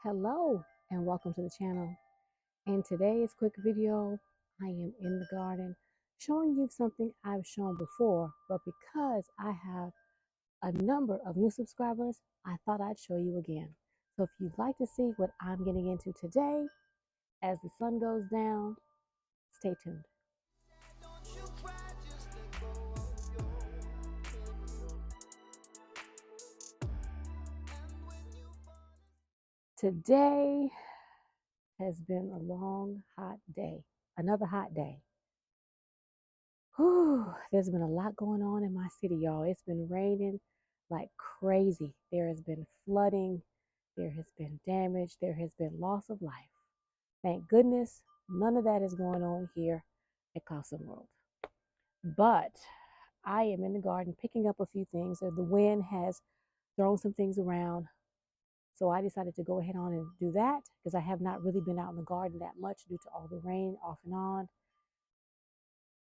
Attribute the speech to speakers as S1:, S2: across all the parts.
S1: Hello and welcome to the channel. In today's quick video, I am in the garden showing you something I've shown before, but because I have a number of new subscribers, I thought I'd show you again. So if you'd like to see what I'm getting into today as the sun goes down, stay tuned. Today has been a long, hot day. Another hot day. Whew, there's been a lot going on in my city, y'all. It's been raining like crazy. There has been flooding. There has been damage. There has been loss of life. Thank goodness none of that is going on here at Custom World. But I am in the garden picking up a few things. The wind has thrown some things around. So I decided to go ahead on and do that because I have not really been out in the garden that much due to all the rain off and on.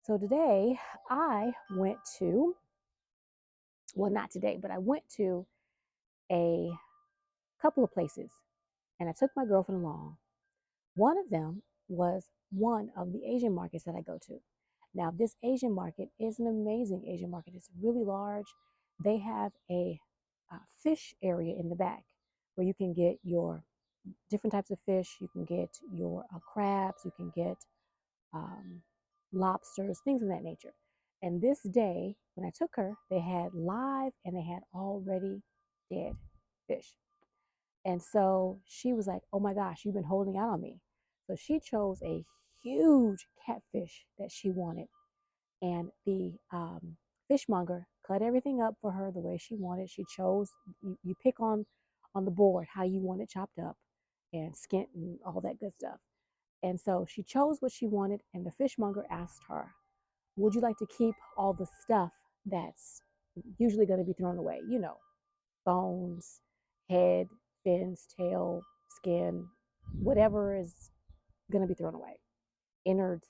S1: So today I went to, well, not today, but I went to a couple of places and I took my girlfriend along. One of them was one of the Asian markets that I go to. Now, this Asian market is an amazing Asian market. It's really large. They have a fish area in the back where you can get your different types of fish. You can get your crabs. You can get lobsters, things of that nature. And this day, when I took her, they had live and they had already dead fish. And so she was like, oh my gosh, you've been holding out on me. So she chose a huge catfish that she wanted. And the fishmonger cut everything up for her the way she wanted. She chose, you pick on the board how you want it chopped up and skint and all that good stuff. And so she chose what she wanted, and the fishmonger asked her, would you like to keep all the stuff that's usually going to be thrown away? You know, bones, head, fins, tail, skin, whatever is going to be thrown away, innards.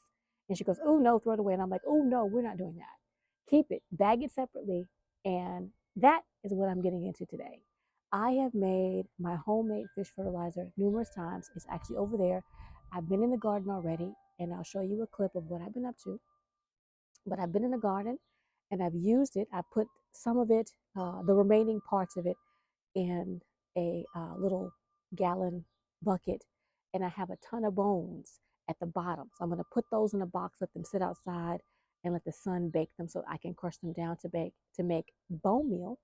S1: And she goes, oh, no, throw it away. And I'm like, oh, no, we're not doing that. Keep it, bag it separately. And that is what I'm getting into today. I have made my homemade fish fertilizer numerous times. It's actually over there. I've been in the garden already, and I'll show you a clip of what I've been up to. But I've been in the garden and I've used it. I put some of it, the remaining parts of it, in a little gallon bucket, and I have a ton of bones at the bottom. So I'm going to put those in a box, let them sit outside, and let the sun bake them so I can crush them down to make bone meal.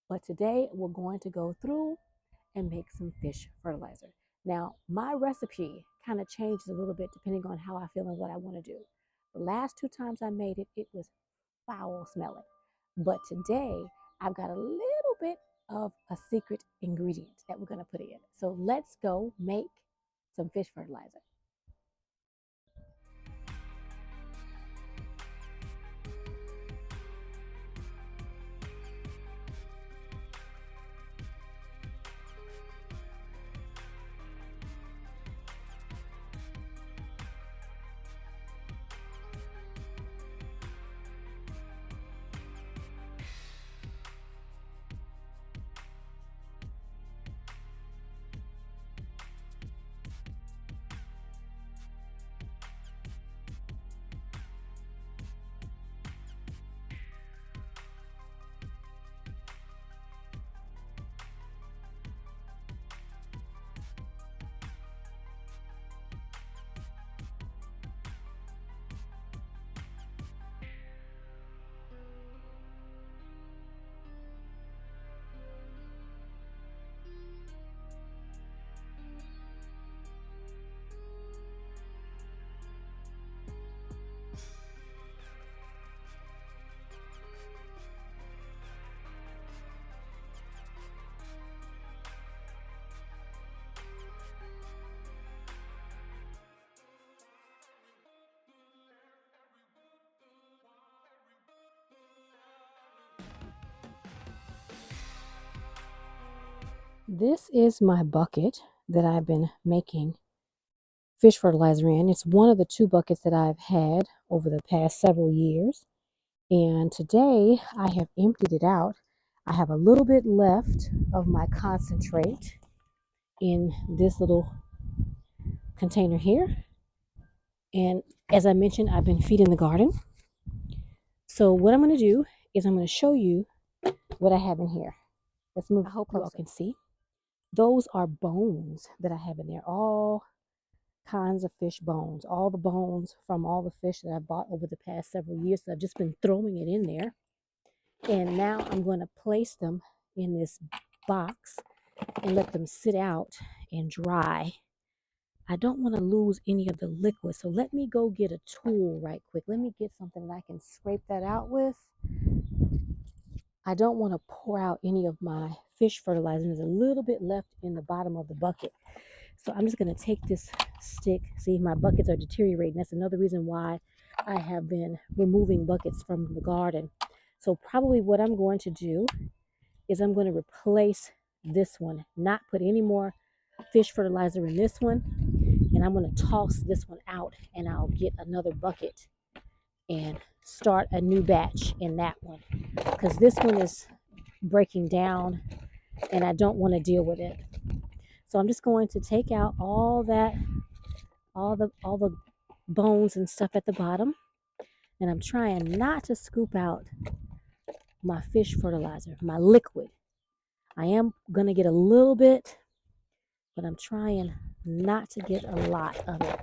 S1: But today we're going to go through and make some fish fertilizer. Now, my recipe kind of changes a little bit depending on how I feel and what I want to do. The last two times I made it, it was foul smelling. But today, I've got a little bit of a secret ingredient that we're going to put in. So let's go make some fish fertilizer. This is my bucket that I've been making fish fertilizer in. It's one of the two buckets that I've had over the past several years. And today I have emptied it out. I have a little bit left of my concentrate. in this little container here. And as I mentioned, I've been feeding the garden. So what I'm going to do is I'm going to show you what I have in here. Let's move. I hope you all can see. Those are bones that I have in there. All kinds of fish bones. All the bones from all the fish that I bought over the past several years. So I've just been throwing it in there. And now I'm going to place them in this box and let them sit out and dry. I don't want to lose any of the liquid, so let me go get a tool right quick. Let me get something that I can scrape that out with. I don't want to pour out any of my fish fertilizer. There's a little bit left in the bottom of the bucket. So I'm just going to take this stick. See, my buckets are deteriorating. That's another reason why I have been removing buckets from the garden. So probably what I'm going to do is I'm going to replace this one, not put any more fish fertilizer in this one, and I'm going to toss this one out, and I'll get another bucket and start a new batch in that one, because this one is breaking down and I don't want to deal with it. So I'm just going to take out all the bones and stuff at the bottom, and I'm trying not to scoop out my fish fertilizer, my liquid. I am going to get a little bit, but I'm trying not to get a lot of it.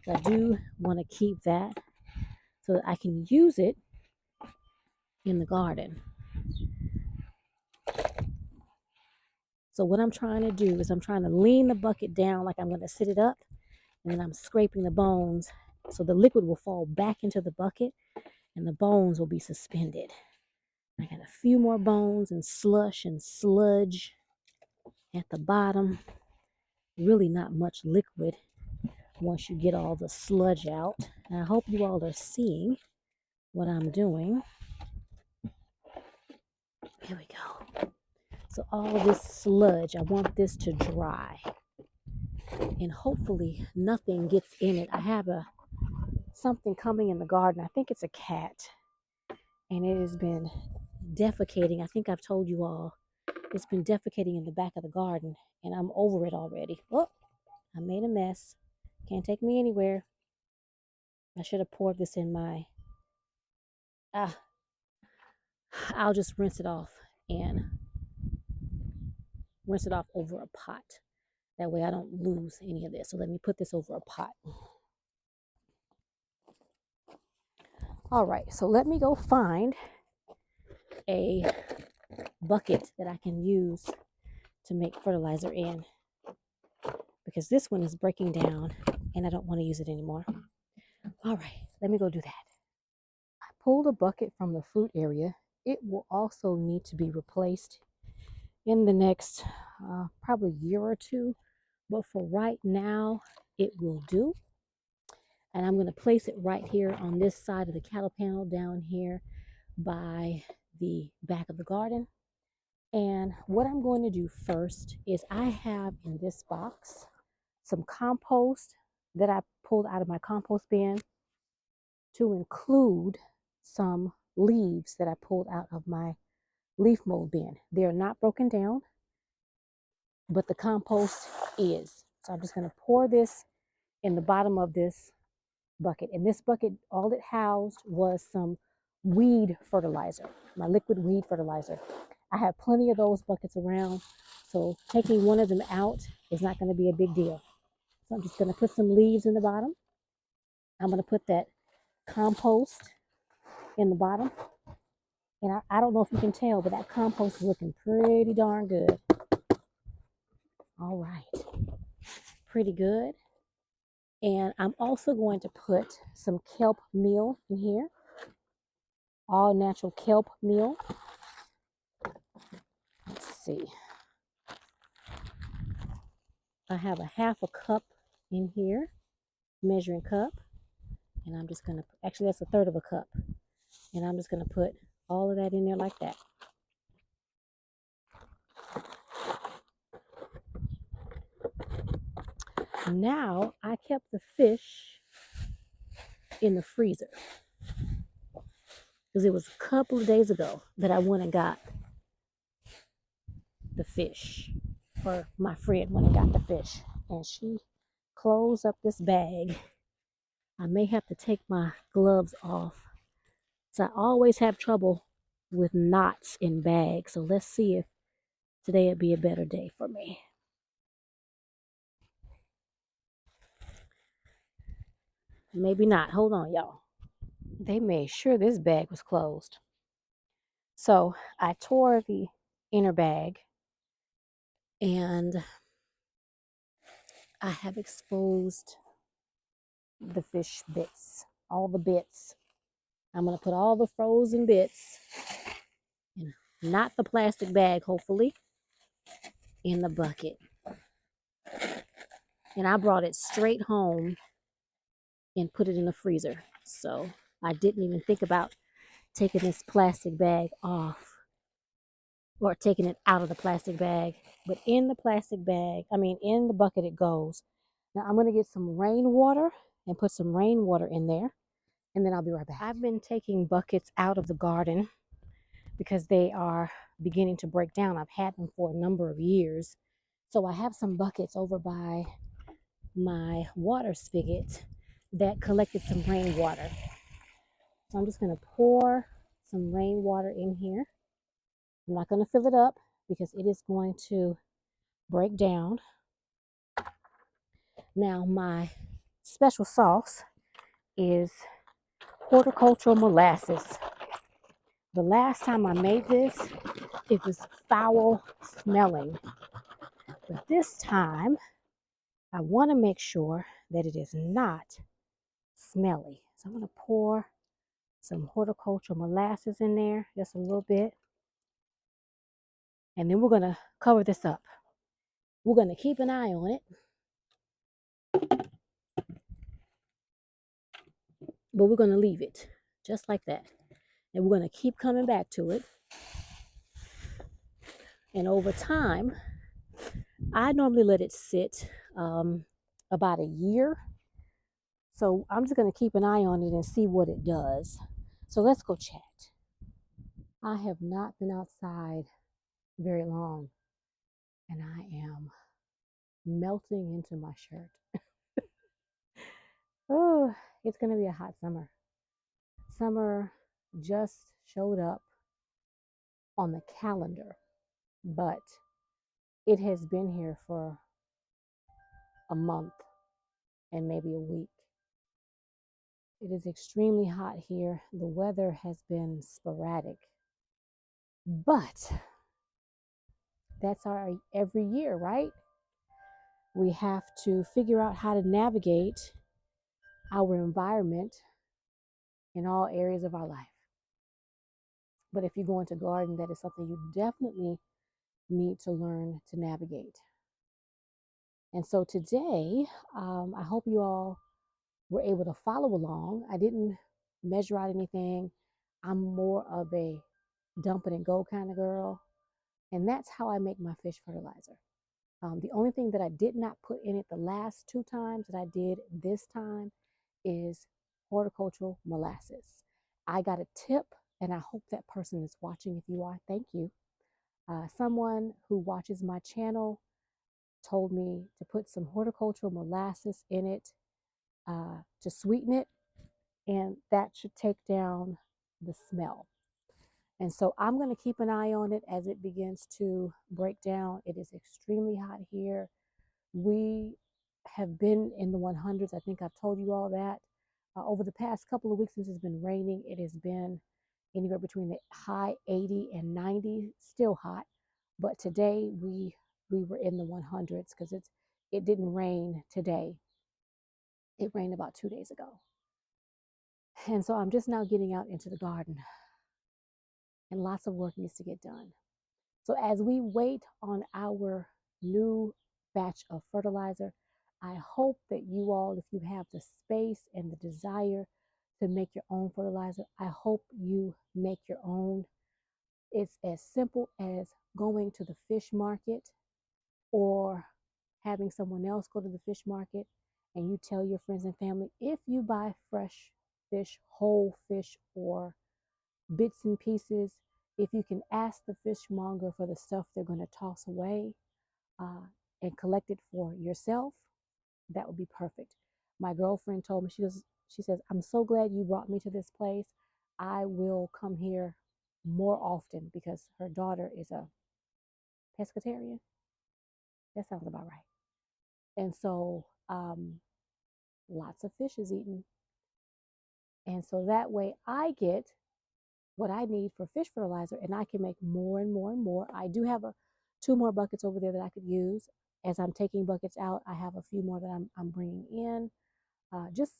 S1: I do want to keep that so that I can use it in the garden. So what I'm trying to do is I'm trying to lean the bucket down like I'm going to sit it up, and then I'm scraping the bones so the liquid will fall back into the bucket and the bones will be suspended. I got a few more bones and slush and sludge at the bottom. Really not much liquid once you get all the sludge out. And I hope you all are seeing what I'm doing. Here we go. So all this sludge, I want this to dry. And hopefully nothing gets in it. I have something coming in the garden. I think it's a cat. And it has been defecating. I think I've told you all. It's been defecating in the back of the garden. And I'm over it already. Oh, I made a mess. Can't take me anywhere. I should have poured this in my... I'll just rinse it off over a pot. That way I don't lose any of this. So let me put this over a pot. All right, so let me go find a bucket that I can use to make fertilizer in, because this one is breaking down and I don't want to use it anymore. All right, let me go do that. I pulled a bucket from the fruit area. It will also need to be replaced in the next probably year or two, but for right now it will do. And I'm going to place it right here on this side of the cattle panel down here by the back of the garden. And what I'm going to do first is I have in this box some compost that I pulled out of my compost bin, to include some leaves that I pulled out of my leaf mold bin. They are not broken down, but the compost is. So I'm just going to pour this in the bottom of this bucket. And this bucket, all it housed was some weed fertilizer, my liquid weed fertilizer. I have plenty of those buckets around, so taking one of them out is not going to be a big deal. So I'm just going to put some leaves in the bottom. I'm going to put that compost in the bottom. And I don't know if you can tell, but that compost is looking pretty darn good. All right, pretty good. And I'm also going to put some kelp meal in here, all natural kelp meal. Let's see. I have a half a cup in here, measuring cup. And I'm just going to, actually that's a third of a cup. And I'm just going to put all of that in there like that. Now, I kept the fish in the freezer, because it was a couple of days ago that I went and got the fish. for my friend when I got the fish. And she closed up this bag. I may have to take my gloves off. So I always have trouble with knots in bags. So let's see if today will be a better day for me. Maybe not. Hold on, y'all. They made sure this bag was closed. So I tore the inner bag and I have exposed the fish bits, all the bits. I'm going to put all the frozen bits, and not the plastic bag, hopefully, in the bucket. And I brought it straight home and put it in the freezer. So I didn't even think about taking this plastic bag off or taking it out of the plastic bag. But in the plastic bag, in the bucket it goes. Now I'm going to get some rainwater and put some rainwater in there, and then I'll be right back. I've been taking buckets out of the garden because they are beginning to break down. I've had them for a number of years. So I have some buckets over by my water spigot that collected some rainwater. So I'm just going to pour some rainwater in here. I'm not going to fill it up because it is going to break down. Now my special sauce is horticultural molasses. The last time I made this, it was foul smelling. But this time, I want to make sure that it is not smelly. So I'm going to pour some horticultural molasses in there, just a little bit. And then we're going to cover this up. We're going to keep an eye on it. But we're going to leave it just like that. And we're going to keep coming back to it. And over time, I normally let it sit about a year. So I'm just going to keep an eye on it and see what it does. So let's go chat. I have not been outside very long, and I am melting into my shirt. Oh, it's going to be a hot summer. Summer just showed up on the calendar, but it has been here for a month and maybe a week. It is extremely hot here. The weather has been sporadic, but that's our every year, right? We have to figure out how to navigate our environment in all areas of our life. But if you go into garden, that is something you definitely need to learn to navigate. And so today, I hope you all were able to follow along. I didn't measure out anything. I'm more of a dump it and go kind of girl. And that's how I make my fish fertilizer. The only thing that I did not put in it the last 2 times that I did this time is horticultural molasses. I got a tip, and I hope that person is watching. If you are, thank you. Someone who watches my channel told me to put some horticultural molasses in it to sweeten it, and that should take down the smell. And so I'm going to keep an eye on it as it begins to break down. It is extremely hot here. We have been in the 100s. I think I've told you all that. Over the past couple of weeks since it's been raining, it has been anywhere between the high 80 and 90, still hot. But today we were in the 100s because it didn't rain today. It rained about 2 days ago. And so I'm just now getting out into the garden, and lots of work needs to get done. So as we wait on our new batch of fertilizer, I hope that you all, if you have the space and the desire to make your own fertilizer, I hope you make your own. It's as simple as going to the fish market or having someone else go to the fish market, and you tell your friends and family, if you buy fresh fish, whole fish, or bits and pieces, if you can ask the fishmonger for the stuff they're going to toss away, uh, and collect it for yourself, that would be perfect. My girlfriend told me, she says, I'm so glad you brought me to this place. I will come here more often because her daughter is a pescatarian. That sounds about right. And so lots of fish is eaten. And so that way I get what I need for fish fertilizer and I can make more and more and more. I do have two more buckets over there that I could use. As I'm taking buckets out, I have a few more that I'm bringing in just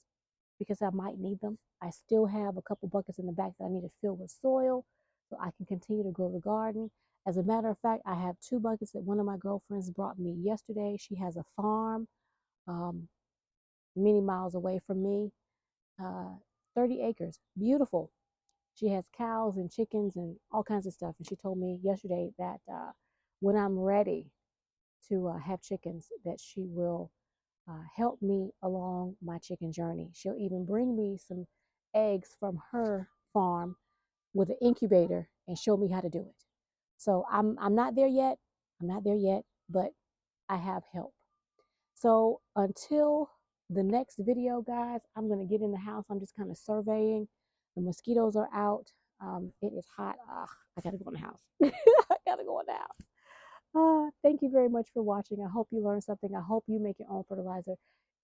S1: because I might need them. I still have a couple buckets in the back that I need to fill with soil so I can continue to grow the garden. As a matter of fact, I have two buckets that one of my girlfriends brought me yesterday. She has a farm um, many miles away from me, uh, 30 acres, beautiful. She has cows and chickens and all kinds of stuff. And she told me yesterday that when I'm ready to have chickens, that she will help me along my chicken journey. She'll even bring me some eggs from her farm with an incubator and show me how to do it. So I'm not there yet. I'm not there yet, but I have help. So until the next video, guys, I'm going to get in the house. I'm just kind of surveying. The mosquitoes are out. It is hot. I got to go in the house. I got to go in the house. Thank you very much for watching. I hope you learned something. I hope you make your own fertilizer.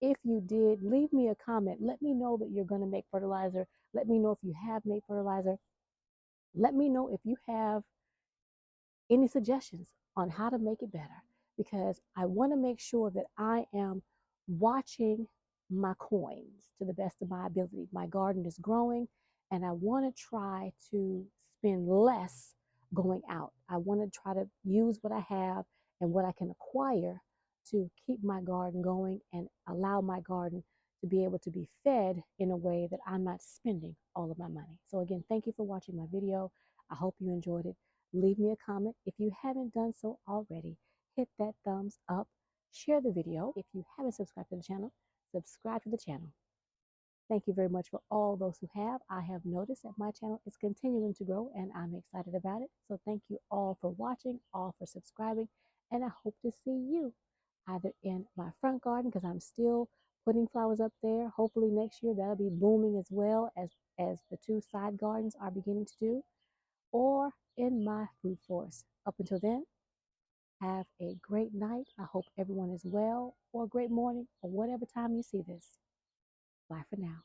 S1: If you did, leave me a comment. Let me know that you're going to make fertilizer. Let me know if you have made fertilizer. Let me know if you have any suggestions on how to make it better, because I want to make sure that I am watching my coins to the best of my ability. My garden is growing and I want to try to spend less going out. I want to try to use what I have and what I can acquire to keep my garden going and allow my garden to be able to be fed in a way that I'm not spending all of my money. So again, thank you for watching my video. I hope you enjoyed it. Leave me a comment. If you haven't done so already, hit that thumbs up, share the video. If you haven't subscribed to the channel, subscribe to the channel. Thank you very much for all those who have. I have noticed that my channel is continuing to grow and I'm excited about it. So thank you all for watching, all for subscribing, and I hope to see you either in my front garden, because I'm still putting flowers up there. Hopefully next year that'll be booming as well as the two side gardens are beginning to do, or in my food forest. Up until then, have a great night. I hope everyone is well, or a great morning, or whatever time you see this. Bye for now.